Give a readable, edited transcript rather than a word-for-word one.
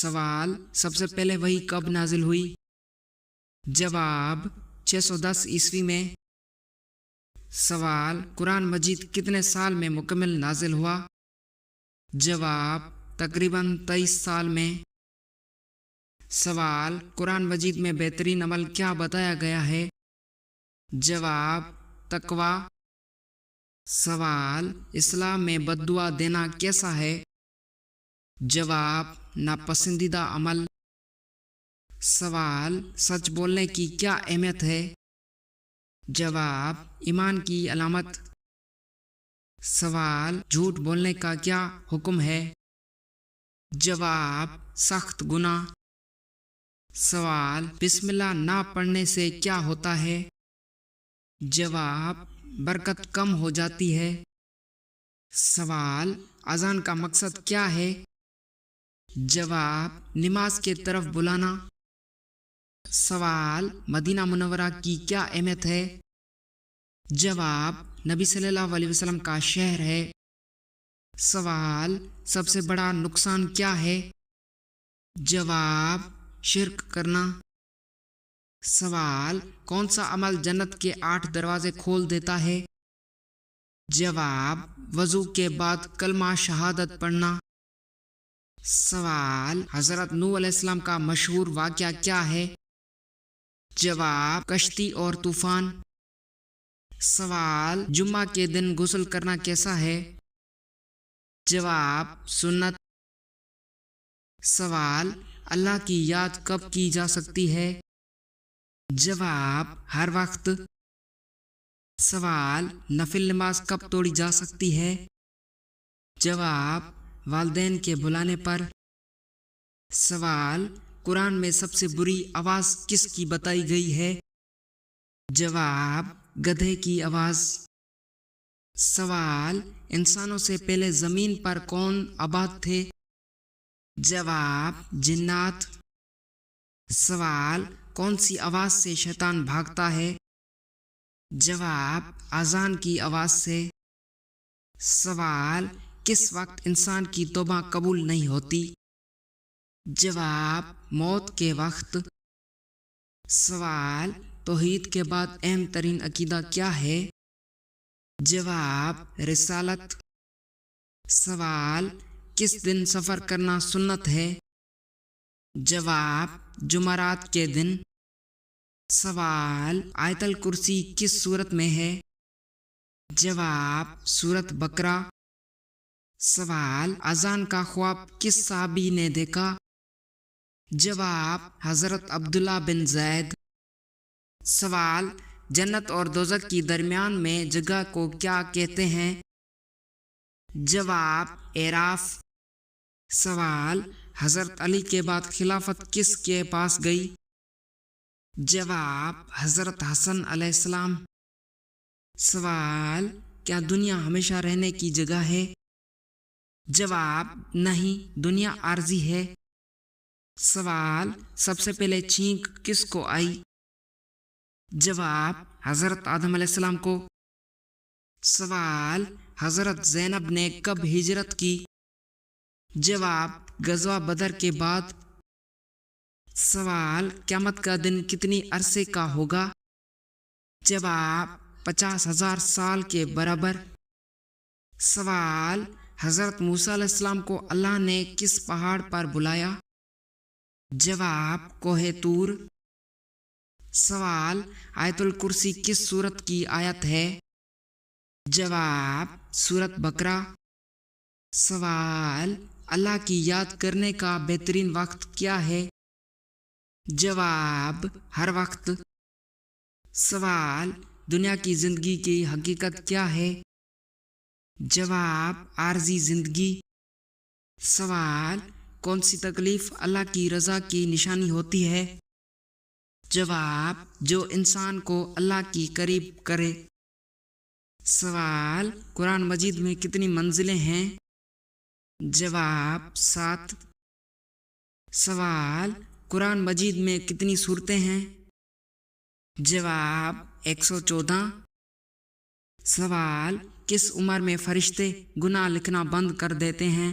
سوال: سب سے پہلے وحی کب نازل ہوئی؟ جواب: 610 عیسوی میں۔ سوال: قرآن مجید کتنے سال میں مکمل نازل ہوا؟ جواب: تقریباً 23 سال میں۔ سوال: قرآن مجید میں بہترین عمل کیا بتایا گیا ہے؟ جواب: تقویٰ۔ سوال: اسلام میں بد دعا دینا کیسا ہے؟ جواب: ناپسندیدہ عمل۔ سوال: سچ بولنے کی کیا اہمیت ہے؟ جواب: ایمان کی علامت۔ سوال: جھوٹ بولنے کا کیا حکم ہے؟ جواب: سخت گناہ۔ سوال: بسم اللہ نہ پڑھنے سے کیا ہوتا ہے؟ جواب: برکت کم ہو جاتی ہے۔ سوال: اذان کا مقصد کیا ہے؟ جواب: نماز کی طرف بلانا۔ سوال: مدینہ منورہ کی کیا اہمیت ہے؟ جواب: نبی صلی اللہ علیہ وسلم کا شہر ہے۔ سوال: سب سے بڑا نقصان کیا ہے؟ جواب: شرک کرنا۔ سوال: کون سا عمل جنت کے 8 دروازے کھول دیتا ہے؟ جواب: وضو کے بعد کلمہ شہادت پڑھنا۔ سوال: حضرت نوح علیہ السلام کا مشہور واقعہ کیا ہے؟ جواب: کشتی اور طوفان۔ سوال: جمعہ کے دن غسل کرنا کیسا ہے؟ جواب: سنت۔ سوال: اللہ کی یاد کب کی جا سکتی ہے؟ جواب: ہر وقت۔ سوال: نفل نماز کب توڑی جا سکتی ہے؟ جواب: والدین کے بلانے پر۔ سوال: قرآن میں سب سے بری آواز کس کی بتائی گئی ہے؟ جواب: گدھے کی آواز۔ سوال: انسانوں سے پہلے زمین پر کون آباد تھے؟ جواب: جنات۔ سوال: کون سی آواز سے شیطان بھاگتا ہے؟ جواب: اذان کی آواز سے۔ سوال: کس وقت انسان کی توبہ قبول نہیں ہوتی؟ جواب: موت کے وقت۔ سوال: توحید کے بعد اہم ترین عقیدہ کیا ہے؟ جواب: رسالت۔ سوال: کس دن سفر کرنا سنت ہے؟ جواب: جمعرات کے دن۔ سوال: آیت الکرسی کس سورت میں ہے؟ جواب: سورۃ بقرہ۔ سوال: اذان کا خواب کس صحابی نے دیکھا؟ جواب: حضرت عبداللہ بن زید۔ سوال: جنت اور دوزخ کی درمیان میں جگہ کو کیا کہتے ہیں؟ جواب: اعراف۔ سوال: حضرت علی کے بعد خلافت کس کے پاس گئی؟ جواب: حضرت حسن علیہ السلام۔ سوال: کیا دنیا ہمیشہ رہنے کی جگہ ہے؟ جواب: نہیں، دنیا عارضی ہے۔ سوال: سب سے پہلے چھینک کس کو آئی؟ جواب: حضرت آدم علیہ السلام کو۔ سوال: حضرت زینب نے کب ہجرت کی؟ جواب: غزوہ بدر کے بعد۔ سوال: قیامت کا دن کتنی عرصے کا ہوگا؟ جواب: 50,000 سال کے برابر۔ سوال: حضرت موسیٰ علیہ السلام کو اللہ نے کس پہاڑ پر بلایا؟ جواب: کوہ طور۔ سوال: آیت الکرسی کس سورت کی آیت ہے؟ جواب: سورۃ بقرہ۔ سوال: اللہ کی یاد کرنے کا بہترین وقت کیا ہے؟ جواب: ہر وقت۔ سوال: دنیا کی زندگی کی حقیقت کیا ہے؟ جواب: عارضی زندگی۔ سوال: کون سی تکلیف اللہ کی رضا کی نشانی ہوتی ہے؟ جواب: جو انسان کو اللہ کی قریب کرے۔ سوال: قرآن مجید میں کتنی منزلیں ہیں؟ جواب: 7۔ سوال: قرآن مجید میں کتنی سورتیں ہیں؟ جواب: 114۔ سوال: کس عمر میں فرشتے گناہ لکھنا بند کر دیتے ہیں؟